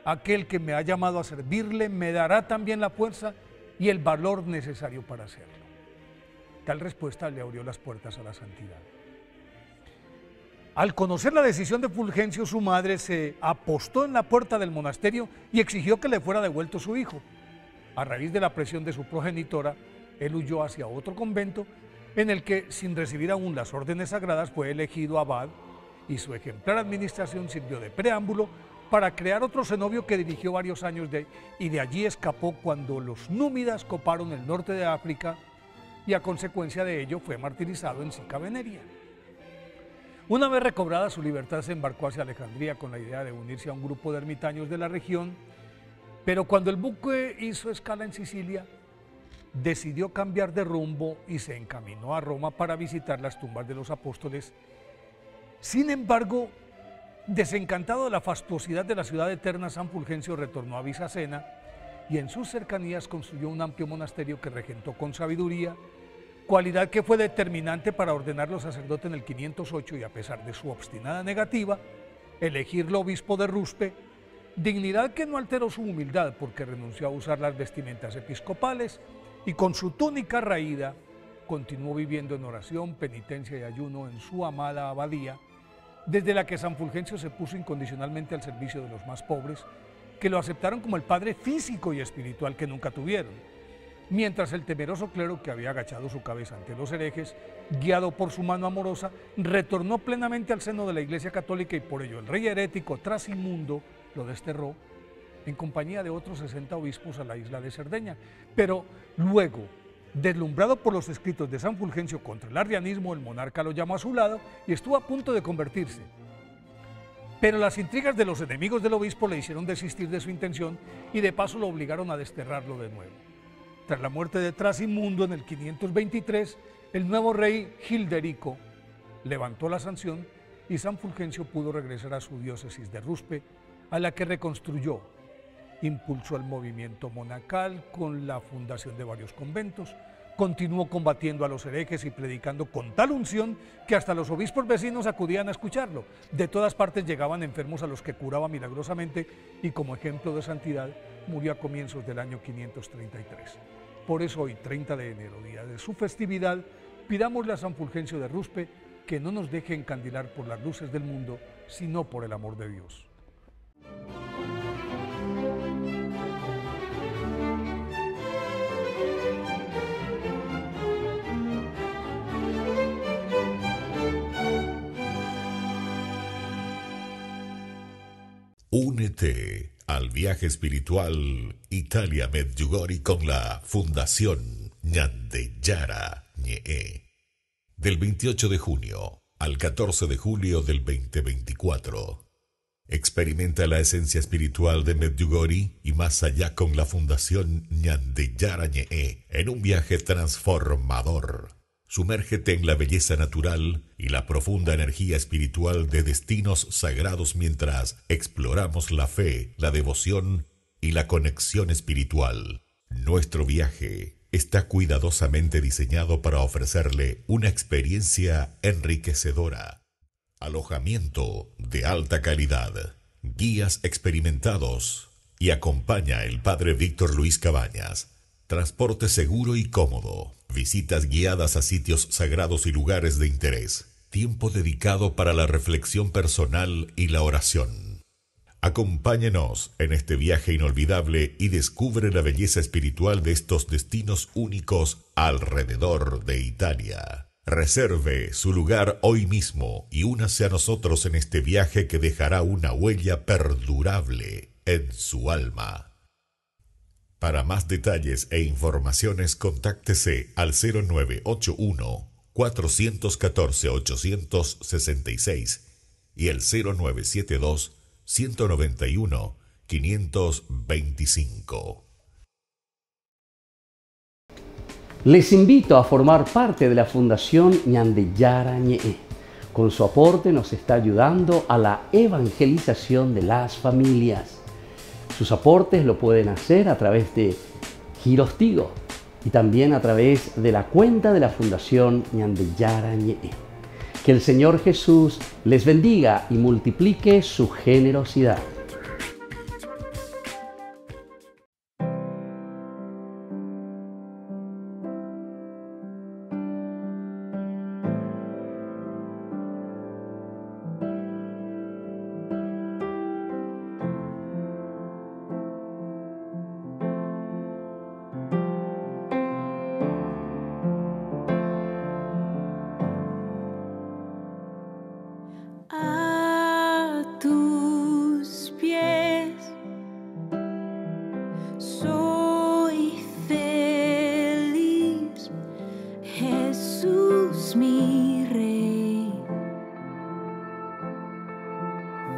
Speaker 11: aquel que me ha llamado a servirle me dará también la fuerza y el valor necesario para hacerlo. Tal respuesta le abrió las puertas a la santidad. Al conocer la decisión de Fulgencio, su madre se apostó en la puerta del monasterio y exigió que le fuera devuelto su hijo. A raíz de la presión de su progenitora, él huyó hacia otro convento en el que, sin recibir aún las órdenes sagradas, fue elegido abad y su ejemplar administración sirvió de preámbulo para crear otro cenobio que dirigió varios años y de allí escapó cuando los númidas coparon el norte de África y a consecuencia de ello fue martirizado en Sica Veneria. Una vez recobrada su libertad se embarcó hacia Alejandría con la idea de unirse a un grupo de ermitaños de la región, pero cuando el buque hizo escala en Sicilia, decidió cambiar de rumbo y se encaminó a Roma para visitar las tumbas de los apóstoles. Sin embargo, desencantado de la fastuosidad de la ciudad eterna, San Fulgencio retornó a Bizacena y en sus cercanías construyó un amplio monasterio que regentó con sabiduría, cualidad que fue determinante para ordenarlo sacerdote en el 508 y, a pesar de su obstinada negativa, elegirlo obispo de Ruspe, dignidad que no alteró su humildad porque renunció a usar las vestimentas episcopales y con su túnica raída continuó viviendo en oración, penitencia y ayuno en su amada abadía, desde la que San Fulgencio se puso incondicionalmente al servicio de los más pobres, que lo aceptaron como el padre físico y espiritual que nunca tuvieron, mientras el temeroso clero, que había agachado su cabeza ante los herejes, guiado por su mano amorosa, retornó plenamente al seno de la Iglesia Católica y por ello el rey herético Trasimundo lo desterró en compañía de otros 60 obispos a la isla de Cerdeña. Pero luego, deslumbrado por los escritos de San Fulgencio contra el arrianismo, el monarca lo llamó a su lado y estuvo a punto de convertirse. Pero las intrigas de los enemigos del obispo le hicieron desistir de su intención y de paso lo obligaron a desterrarlo de nuevo. Tras la muerte de Trasimundo en el 523, el nuevo rey Gilderico levantó la sanción y San Fulgencio pudo regresar a su diócesis de Ruspe, a la que reconstruyó. Impulsó el movimiento monacal con la fundación de varios conventos, Continuó combatiendo a los herejes y predicando con tal unción que hasta los obispos vecinos acudían a escucharlo. De todas partes llegaban enfermos a los que curaba milagrosamente y como ejemplo de santidad murió a comienzos del año 533. Por eso hoy, 30 de enero, día de su festividad, pidámosle a San Fulgencio de Ruspe que no nos deje encandilar por las luces del mundo, sino por el amor de Dios.
Speaker 3: Únete al viaje espiritual Italia Medjugorje con la Fundación Ñande Ñe. Del 28 de junio al 14 de julio del 2024. Experimenta la esencia espiritual de Medjugorje y más allá con la Fundación Ñande Ñe en un viaje transformador. Sumérgete en la belleza natural y la profunda energía espiritual de destinos sagrados mientras exploramos la fe, la devoción y la conexión espiritual. Nuestro viaje está cuidadosamente diseñado para ofrecerle una experiencia enriquecedora. Alojamiento de alta calidad, guías experimentados y acompaña el Padre Víctor Luis Cabañas. Transporte seguro y cómodo, visitas guiadas a sitios sagrados y lugares de interés, tiempo dedicado para la reflexión personal y la oración. Acompáñenos en este viaje inolvidable y descubre la belleza espiritual de estos destinos únicos alrededor de Italia. Reserve su lugar hoy mismo y únase a nosotros en este viaje que dejará una huella perdurable en su alma. Para más detalles e informaciones, contáctese al 0981-414-866 y el 0972-191-525.
Speaker 5: Les invito a formar parte de la Fundación Ñande Ñe. Con su aporte nos está ayudando a la evangelización de las familias. Sus aportes lo pueden hacer a través de Giros Tigo y también a través de la cuenta de la Fundación Ñande Ñe. Que el Señor Jesús les bendiga y multiplique su generosidad.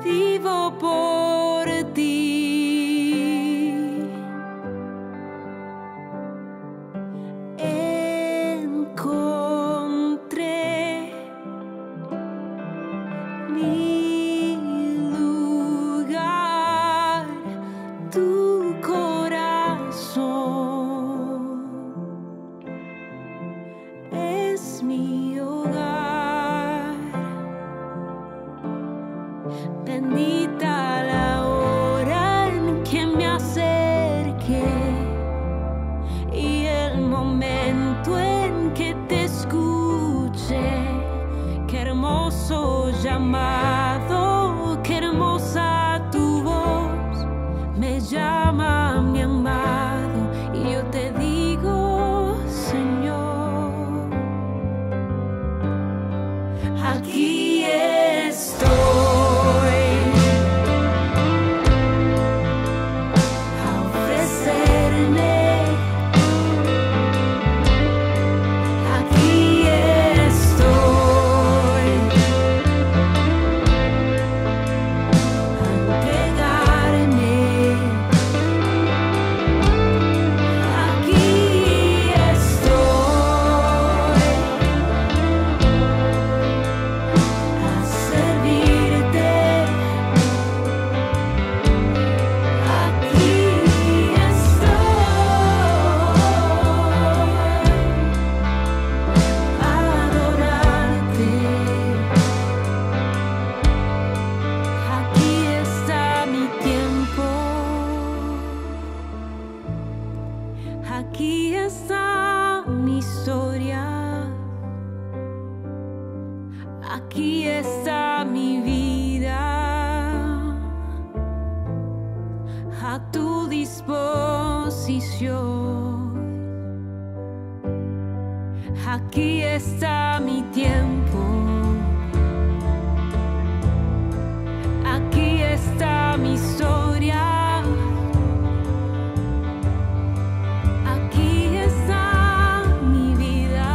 Speaker 6: Vivo por ti. Encontré mi lugar, tu corazón es mi hogar. Bendita la hora en que me acerqué y el momento en que te escuché. Qué hermoso llamado, qué hermosa tu voz. Me llama mi amado y yo te digo, Señor, aquí estoy. disposición. Aquí está mi tiempo. Aquí está mi historia. Aquí está mi vida.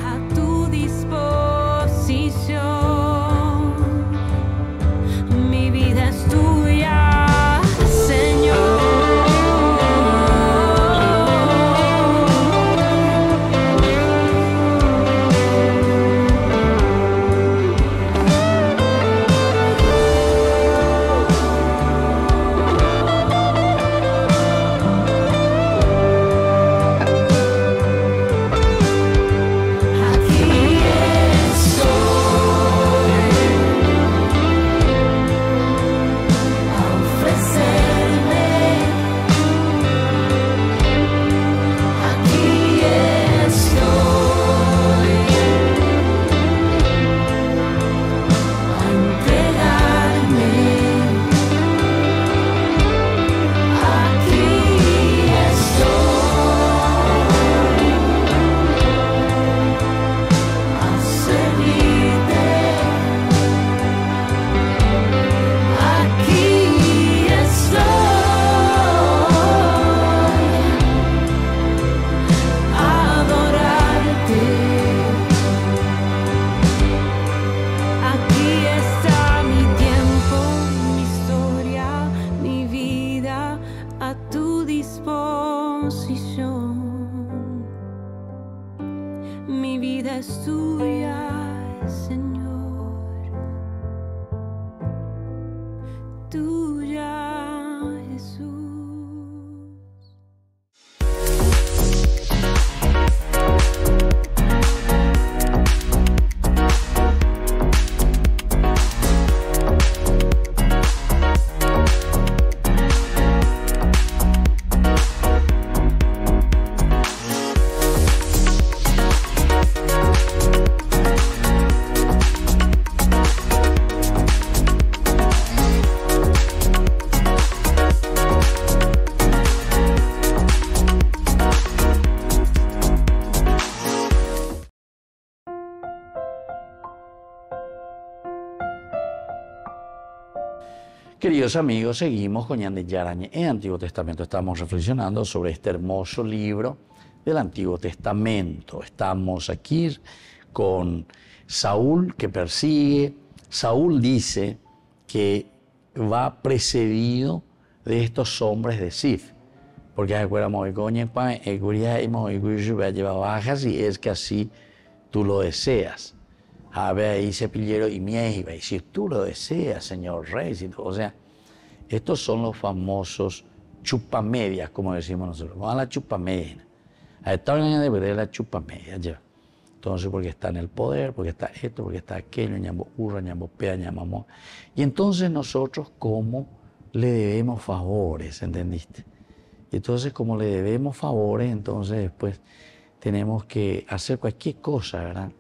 Speaker 6: A tu disposición. Mi vida es tuya, Señor. Mi vida es tuya, Señor, tuya, Jesús.
Speaker 1: Queridos amigos, seguimos con Ñande Yarañe en Antiguo Testamento. Estamos reflexionando sobre este hermoso libro del Antiguo Testamento. Estamos aquí con Saúl que persigue. Saúl dice que va precedido de estos hombres de Sif. Porque bajas y es que así tú lo deseas. A ver, ahí cepillero y mieiba, y si tú lo deseas, señor rey, o sea, estos son los famosos chupamedias, como decimos nosotros. Vamos a la chupamedia. A esta hora de ver la chupamedia, ya. Entonces, porque está en el poder, porque está esto, porque está aquello, ñambo urra, ñambo pea, ñamamo. Y entonces nosotros, ¿cómo le debemos favores? ¿Entendiste? Y entonces, como le debemos favores, entonces después tenemos que hacer cualquier cosa, ¿verdad?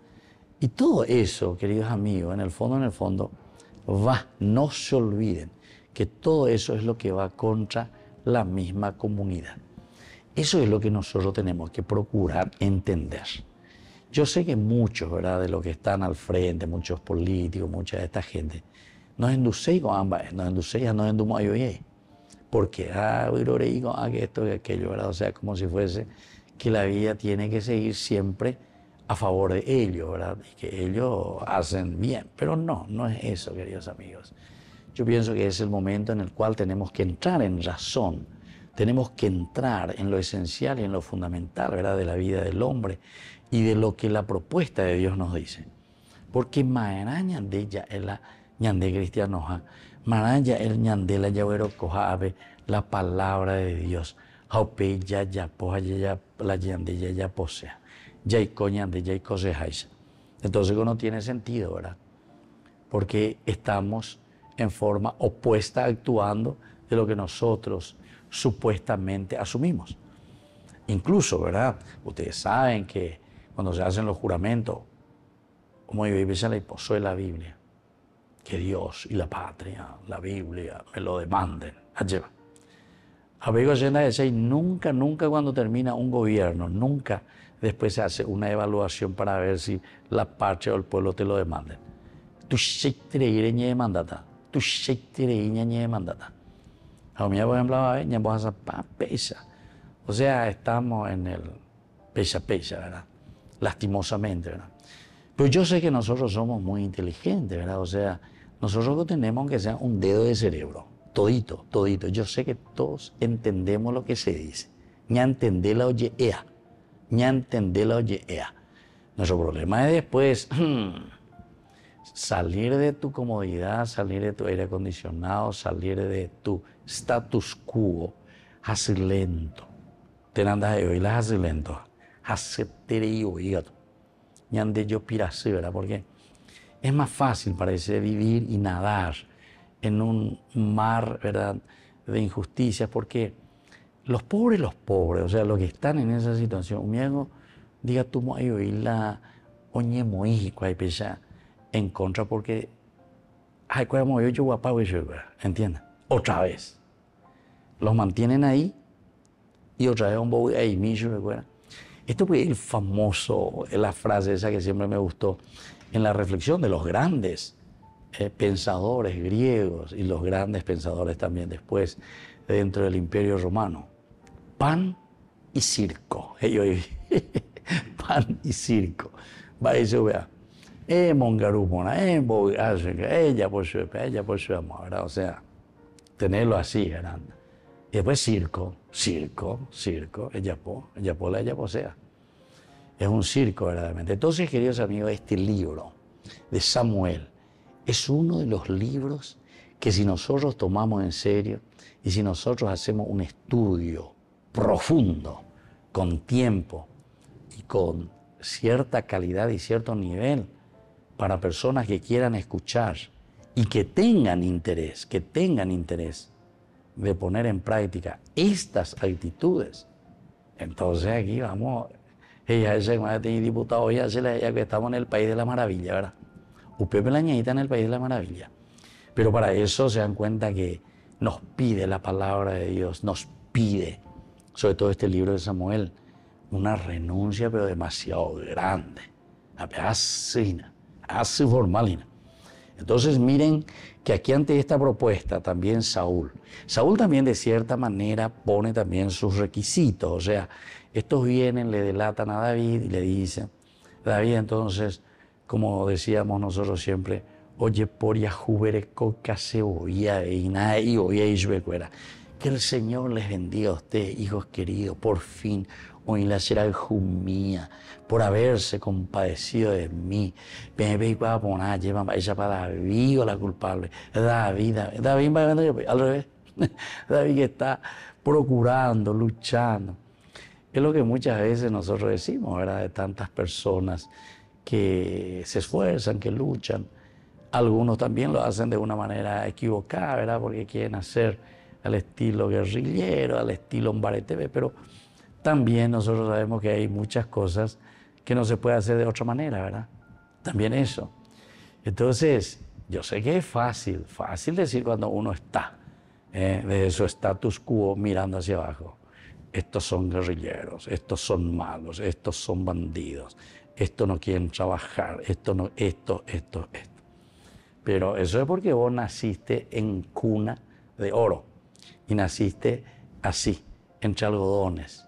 Speaker 1: Y todo eso, queridos amigos, en el fondo, no se olviden que todo eso es lo que va contra la misma comunidad. Eso es lo que nosotros tenemos que procurar entender. Yo sé que muchos, ¿verdad?, de los que están al frente, muchos políticos, mucha de esta gente, nos inducen con ambas, nos inducen, nos endumos a yoye. Porque, que esto y aquello, ¿verdad? O sea, como si fuese que la vida tiene que seguir siempre a favor de ellos, ¿verdad? Y que ellos hacen bien. Pero no es eso, queridos amigos. Yo pienso que es el momento en el cual tenemos que entrar en razón, tenemos que entrar en lo esencial y en lo fundamental, ¿verdad?, de la vida del hombre y de lo que la propuesta de Dios nos dice. Porque mañana ñande ya es la ñande cristianoja, mañana el ñande la llavero coja la palabra de Dios, jaupe ya poja ya la ñande ya posea. Entonces no tiene sentido, ¿verdad? Porque estamos en forma opuesta actuando de lo que nosotros supuestamente asumimos. Incluso, ¿verdad? Ustedes saben que cuando se hacen los juramentos, como yo vive la hiposo de la Biblia, que Dios y la patria, la Biblia, me lo demanden. Habego Allende decía, y nunca cuando termina un gobierno, nunca después se hace una evaluación para ver si la patria o el pueblo te lo demanden. Tu shektere ñe mandata, tu shektere ñe mandata. A mí, por ejemplo, ñe vos a pesa. O sea, estamos en el pesa, ¿verdad? Lastimosamente, ¿verdad? Pero yo sé que nosotros somos muy inteligentes, ¿verdad? O sea, nosotros tenemos que ser un dedo de cerebro, todito. Yo sé que todos entendemos lo que se dice. Ña entendé la oye ea. Nuestro problema es después salir de tu comodidad, salir de tu aire acondicionado, salir de tu status quo, hacer lento. Te andas de oír, hacer lento. Hacer tereyo, hígado. Ñande yo pirase, ¿verdad? Porque es más fácil, parece, vivir y nadar en un mar, ¿verdad?, de injusticias, porque los pobres, o sea, los que están en esa situación, miego, diga tú, ahí oír la oñe moíjico, ahí pesa en contra, porque, ay, cuando yo guapa, ¿entiendes? Otra vez. Los mantienen ahí y otra vez un bobo ahí mismo, ¿recuerda? Esto fue el famoso, la frase esa que siempre me gustó en la reflexión de los grandes pensadores griegos y los grandes pensadores también después dentro del Imperio Romano. Pan y circo. Pan y circo. Va a decir, vea, mongarumona, ella por su amor, ¿verdad? O sea, tenerlo así, ¿verdad? Y después circo, ella posea. Es un circo verdaderamente. Entonces, queridos amigos, este libro de Samuel es uno de los libros que si nosotros tomamos en serio y si nosotros hacemos un estudio profundo, con tiempo y con cierta calidad y cierto nivel para personas que quieran escuchar y que tengan interés de poner en práctica estas actitudes, entonces aquí vamos, ella es diputado, ella que estamos en el país de la maravilla, ¿verdad? Upepe la ñeita en el país de la maravilla. Pero para eso se dan cuenta que nos pide la palabra de Dios, nos pide, sobre todo este libro de Samuel, una renuncia pero demasiado grande, así formalina. Entonces miren que aquí ante esta propuesta también Saúl también de cierta manera pone también sus requisitos, o sea, estos vienen, le delatan a David y le dicen, David entonces, como decíamos nosotros siempre, oye por Yahubereco caseboya y nada y oye isbecuera, que el Señor les bendiga a ustedes, hijos queridos, por fin, hoy la será jumía, por haberse compadecido de mí. Ella para David o la culpable. David va al revés. David que está procurando, luchando. Es lo que muchas veces nosotros decimos, ¿verdad? De tantas personas que se esfuerzan, que luchan. Algunos también lo hacen de una manera equivocada, ¿verdad? Porque quieren hacer al estilo guerrillero, al estilo Mbaretebe, pero también nosotros sabemos que hay muchas cosas que no se puede hacer de otra manera, ¿verdad? También eso. Entonces, yo sé que es fácil decir cuando uno está desde su status quo mirando hacia abajo. Estos son guerrilleros, estos son malos, estos son bandidos, estos no quieren trabajar, esto. Pero eso es porque vos naciste en cuna de oro y naciste así, entre algodones.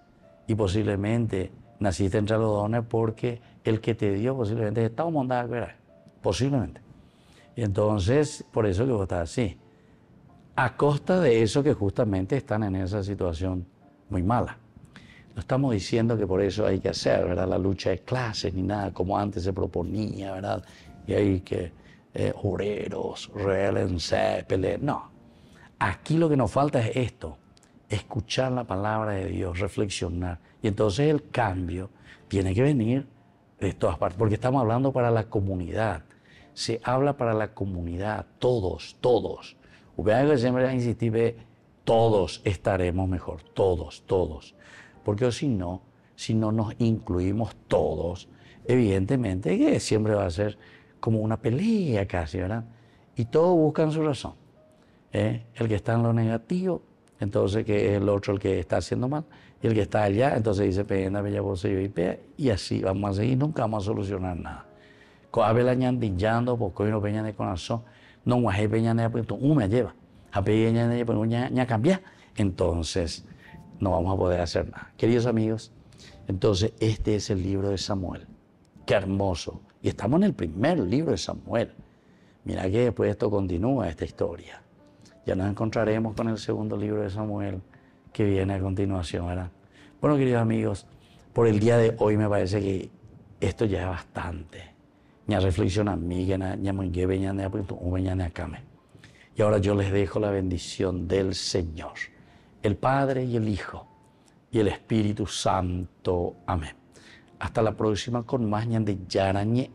Speaker 1: Y posiblemente naciste entre algodones porque el que te dio posiblemente estaba montado, ¿verdad? Posiblemente. Y entonces, por eso que vos estás así. A costa de eso que justamente están en esa situación muy mala. No estamos diciendo que por eso hay que hacer, ¿verdad? La lucha de clases ni nada como antes se proponía, ¿verdad? Y hay que obreros, relense, pelear. No. Aquí lo que nos falta es esto. Escuchar la palabra de Dios, reflexionar. Y entonces el cambio tiene que venir de todas partes, porque estamos hablando para la comunidad. Se habla para la comunidad, todos. Vean que siempre insistir, todos estaremos mejor, todos. Porque si no nos incluimos todos, evidentemente que siempre va a ser como una pelea casi, ¿verdad? Y todos buscan su razón. El que está en lo negativo entonces que es el otro el que está haciendo mal, y el que está allá, entonces dice, pena, bella voz, y así vamos a seguir, nunca vamos a solucionar nada. Coabe la ñandillando, porque hoy no peña de corazón, no guaje peña de pues me lleva, a peña de pues ya cambia, entonces no vamos a poder hacer nada. Queridos amigos, entonces este es el libro de Samuel. Qué hermoso. Y estamos en el primer libro de Samuel. Mira que después esto continúa, esta historia. Ya nos encontraremos con el segundo libro de Samuel que viene a continuación, ¿verdad? Bueno, queridos amigos, por el día de hoy me parece que esto ya es bastante. Ya reflexiona a mí, y ahora yo les dejo la bendición del Señor, el Padre y el Hijo y el Espíritu Santo. Amén. Hasta la próxima con más Ñande Yarañe,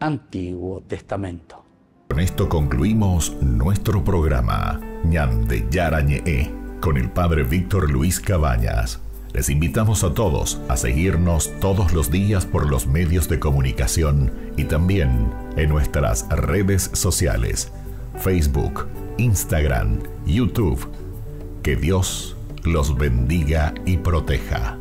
Speaker 1: Antiguo Testamento.
Speaker 3: Con esto concluimos nuestro programa Ñande Yarañe con el Padre Víctor Luis Cabañas. Les invitamos a todos a seguirnos todos los días por los medios de comunicación y también en nuestras redes sociales, Facebook, Instagram, YouTube. Que Dios los bendiga y proteja.